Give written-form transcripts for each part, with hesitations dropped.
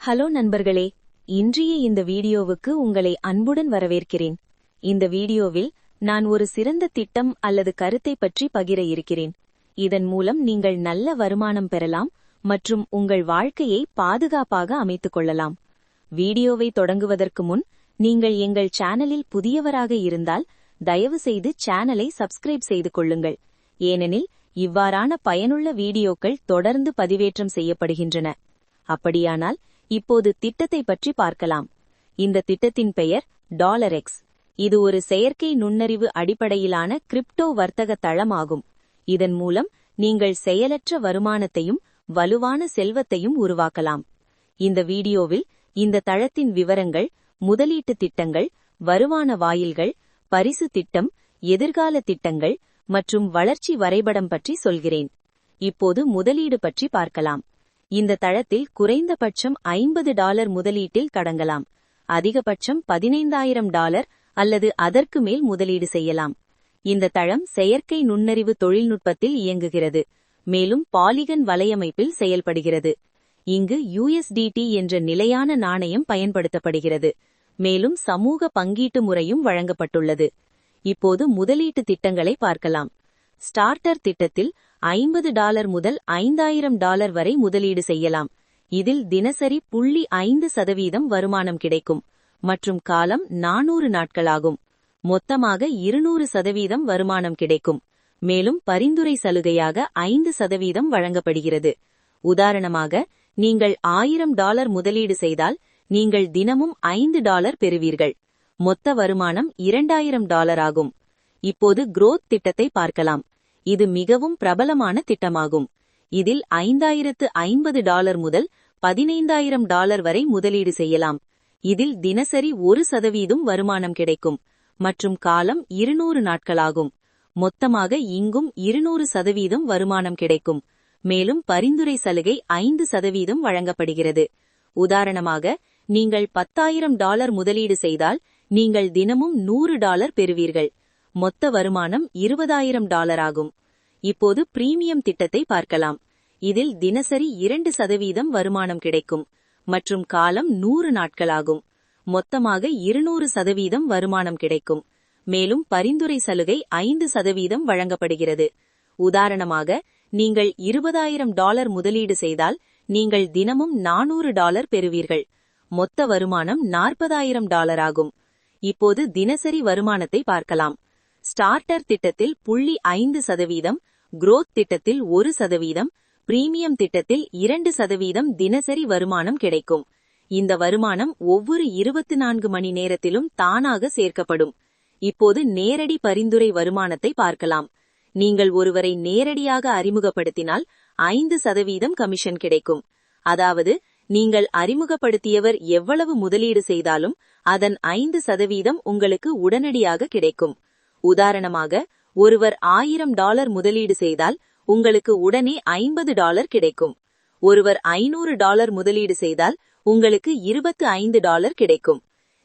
Hello நண்பர்களே, இன்றைய இந்த வீடியோவுக்கு உங்களை அன்புடன் வரவேற்கிறேன். இந்த வீடியோவில் நான் ஒரு சிறந்த திட்டம் அல்லது கருத்தை பற்றி பகிர இருக்கிறேன். இதன் மூலம் நீங்கள் நல்ல வருமானம் பெறலாம் மற்றும் உங்கள் வாழ்க்கையை பாதுகாப்பாக அமைத்துக் கொள்ளலாம். வீடியோவை தொடங்குவதற்கு முன் நீங்கள் எங்கள் சேனலில் புதியவராக இருந்தால் தயவு செய்து சேனலை சப்ஸ்கிரைப் செய்து கொள்ளுங்கள். ஏனெனில் இவ்வாறான பயனுள்ள வீடியோக்கள் தொடர்ந்து பதிவேற்றம் செய்யப்படுகின்றன. அப்படியானால் இப்போது திட்டத்தை பற்றி பார்க்கலாம். இந்த திட்டத்தின் பெயர் $X. இது ஒரு செயற்கை நுண்ணறிவு அடிப்படையிலான கிரிப்டோ வர்த்தக தளம் ஆகும். இதன் மூலம் நீங்கள் செயலற்ற வருமானத்தையும் வலுவான செல்வத்தையும் உருவாக்கலாம். இந்த வீடியோவில் இந்த தளத்தின் விவரங்கள், முதலீட்டு திட்டங்கள், வருமான வாயில்கள், பரிசு திட்டம், எதிர்கால திட்டங்கள் மற்றும் வளர்ச்சி வரைபடம் பற்றி சொல்கிறேன். இப்போது முதலீடு பற்றி பார்க்கலாம். இந்த தளத்தில் குறைந்தபட்சம் $50 முதலீட்டில் தொடங்கலாம். அதிகபட்சம் $15,000 அல்லது அதற்கு மேல் முதலீடு செய்யலாம். இந்த தளம் செயற்கை நுண்ணறிவு தொழில்நுட்பத்தில் இயங்குகிறது, மேலும் பாலிகன் வலையமைப்பில் செயல்படுகிறது. இங்கு USDT என்ற நிலையான நாணயம் பயன்படுத்தப்படுகிறது, மேலும் சமூக பங்கீட்டு முறையும் வழங்கப்பட்டுள்ளது. இப்போது முதலீட்டு திட்டங்களை பார்க்கலாம். ஸ்டார்டர் திட்டத்தில் $50 முதல் $5,000 வரை முதலீடு செய்யலாம். இதில் தினசரி 0.5% வருமானம் கிடைக்கும் மற்றும் காலம் 400 நாட்களாகும். மொத்தமாக 200% வருமானம் கிடைக்கும். மேலும் பரிந்துரை சலுகையாக 5% வழங்கப்படுகிறது. உதாரணமாக, நீங்கள் $1000 முதலீடு செய்தால் நீங்கள் தினமும் $5 பெறுவீர்கள். மொத்த வருமானம் $2,000 ஆகும். இப்போது growth திட்டத்தை பார்க்கலாம். இது மிகவும் பிரபலமான திட்டமாகும். இதில் $5,050 முதல் $15,000 வரை முதலீடு செய்யலாம். இதில் தினசரி 1% வருமானம் கிடைக்கும் மற்றும் காலம் 200 நாட்களாகும். மொத்தமாக இங்கும் 200% வருமானம் கிடைக்கும். மேலும் பரிந்துரை சலுகை 5% வழங்கப்படுகிறது. உதாரணமாக, நீங்கள் $10,000 முதலீடு செய்தால் நீங்கள் தினமும் $100 பெறுவீர்கள். மொத்த வருமானம் $20,000 ஆகும். இப்போது பிரீமியம் திட்டத்தை பார்க்கலாம். இதில் தினசரி 2% வருமானம் கிடைக்கும் மற்றும் காலம் 100 நாட்களாகும். மொத்தமாக 200% வருமானம் கிடைக்கும். மேலும் பரிந்துரை சலுகை 5% வழங்கப்படுகிறது. உதாரணமாக, நீங்கள் $20,000 முதலீடு செய்தால் நீங்கள் தினமும் $400 பெறுவீர்கள். மொத்த வருமானம் $40,000 ஆகும். இப்போது தினசரி வருமானத்தை பார்க்கலாம். ஸ்டார்டர் திட்டத்தில் 0.5%, growth திட்டத்தில் 1%, பிரீமியம் திட்டத்தில் 2% தினசரி வருமானம் கிடைக்கும். இந்த வருமானம் ஒவ்வொரு 24 மணி நேரத்திலும் தானாக சேர்க்கப்படும். இப்போது நேரடி பரிந்துரை வருமானத்தை பார்க்கலாம். நீங்கள் ஒருவரை நேரடியாக அறிமுகப்படுத்தினால் 5% கமிஷன் கிடைக்கும். அதாவது, நீங்கள் அறிமுகப்படுத்தியவர் எவ்வளவு முதலீடு செய்தாலும் அதன் 5% உங்களுக்கு உடனடியாக கிடைக்கும். உதாரணமாக, ஒருவர் $1,000 முதலீடு செய்தால் உங்களுக்கு உடனே $50 கிடைக்கும். ஒருவர் $500 முதலீடு செய்தால் உங்களுக்கு $25 கிடைக்கும்.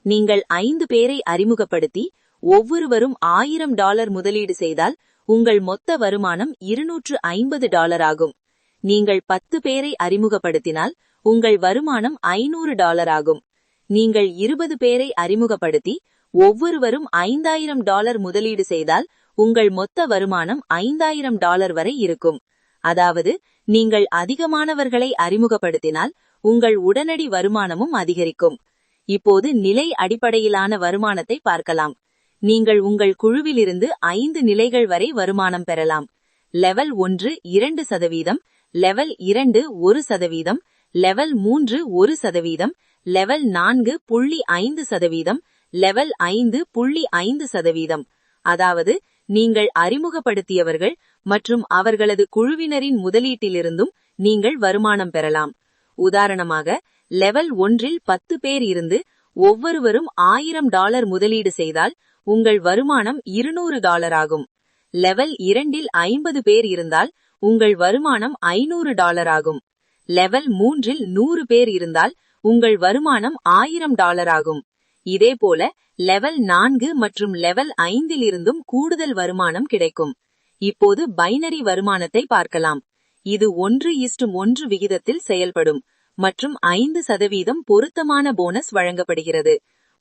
நீங்கள் 5 பேரை அறிமுகப்படுத்தி ஒவ்வொருவரும் $1,000 முதலீடு செய்தால் உங்கள் மொத்த வருமானம் $250 ஆகும். நீங்கள் 10 பேரை அறிமுகப்படுத்தினால் உங்கள் வருமானம் $500 ஆகும். நீங்கள் 20 பேரை அறிமுகப்படுத்தி ஒவ்வொருவரும் $5,000 முதலீடு செய்தால் உங்கள் மொத்த வருமானம் $5,000 வரை இருக்கும். அதாவது, நீங்கள் அதிகமானவர்களை அறிமுகப்படுத்தினால் உங்கள் உடனடி வருமானமும் அதிகரிக்கும். இப்போது நிலை அடிப்படையிலான வருமானத்தை பார்க்கலாம். நீங்கள் உங்கள் குழுவிலிருந்து 5 நிலைகள் வரை வருமானம் பெறலாம். Level 1 2%, level 2 1%, level 3 1%, level 4 0.5%, level 5 0.5%. அதாவது, நீங்கள் அறிமுகப்படுத்தியவர்கள் மற்றும் அவர்களது குழுவினரின் முதலீட்டிலிருந்தும் நீங்கள் வருமானம் பெறலாம். உதாரணமாக, லெவல் 1இல் 10 பேர் இருந்து ஒவ்வொருவரும் $1,000 முதலீடு செய்தால் உங்கள் வருமானம் $200 ஆகும். லெவல் 2இல் 50 பேர் இருந்தால் உங்கள் வருமானம் $500 ஆகும். லெவல் 3இல் 100 பேர் இருந்தால் உங்கள் வருமானம் $1,000 ஆகும். இதேபோல லெவல் 4 மற்றும் லெவல் 5இல் இருந்தும் கூடுதல் வருமானம் கிடைக்கும். இப்போது பைனரி வருமானத்தை பார்க்கலாம். இது 1:1 விகிதத்தில் செயல்படும் மற்றும் 5% பொருத்தமான போனஸ் வழங்கப்படுகிறது.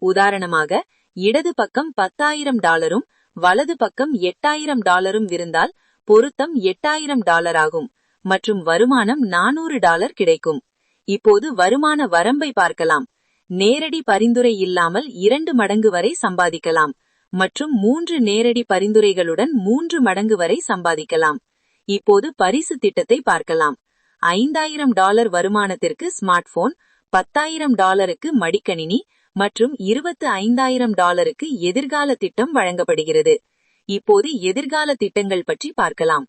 உதாரணமாக, இடது பக்கம் $10,000 வலது பக்கம் $8,000 இருந்தால் பொருத்தம் $8,000 ஆகும் மற்றும் வருமானம் $400 கிடைக்கும். இப்போது வருமான வரம்பை பார்க்கலாம். நேரடி பரிந்துரை இல்லாமல் 2 மடங்கு வரை சம்பாதிக்கலாம் மற்றும் 3 நேரடி பரிந்துரைகளுடன் 3 மடங்கு வரை சம்பாதிக்கலாம். இப்போது பரிசு திட்டத்தை பார்க்கலாம். $5,000 வருமானத்திற்கு ஸ்மார்ட் போன், $10,000க்கு மடிக்கணினி மற்றும் $25,000க்கு எதிர்கால திட்டம் வழங்கப்படுகிறது. இப்போது எதிர்கால திட்டங்கள் பற்றி பார்க்கலாம்.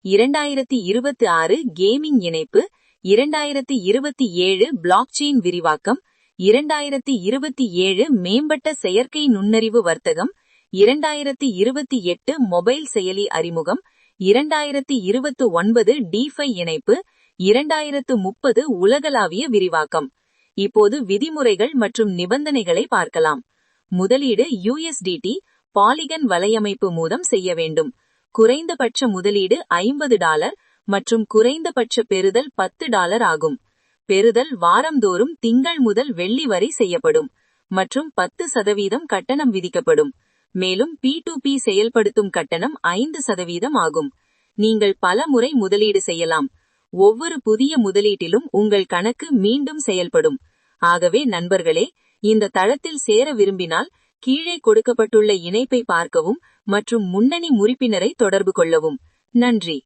2026 கேமிங் இணைப்பு, 2027 பிளாக்செயின் விரிவாக்கம், 2027 மேம்பட்ட செயற்கை நுண்ணறிவு வர்த்தகம், 2028 மொபைல் செயலி அறிமுகம், 2029 டிஃபை இணைப்பு, 2030 உலகளாவிய விரிவாக்கம். இப்போது விதிமுறைகள் மற்றும் நிபந்தனைகளை பார்க்கலாம். முதலீடு USDT பாலிகன் வலையமைப்பு மூலம் செய்ய வேண்டும். குறைந்தபட்ச முதலீடு $50 மற்றும் குறைந்தபட்ச பெறுதல் $10 ஆகும். பெறுதல் வாரந்தோறும் திங்கள் முதல் வெள்ளி வரை செய்யப்படும் மற்றும் 10% கட்டணம் விதிக்கப்படும். மேலும் P2P செயல்படுத்தும் கட்டணம் 5% ஆகும். நீங்கள் பல முறை முதலீடு செய்யலாம். ஒவ்வொரு புதிய முதலீட்டிலும் உங்கள் கணக்கு மீண்டும் செயல்படும். ஆகவே நண்பர்களே, இந்த தளத்தில் சேர விரும்பினால் கீழே கொடுக்கப்பட்டுள்ள இணைப்பை பார்க்கவும் மற்றும் முன்னணி உறுப்பினரை தொடர்பு கொள்ளவும். நன்றி.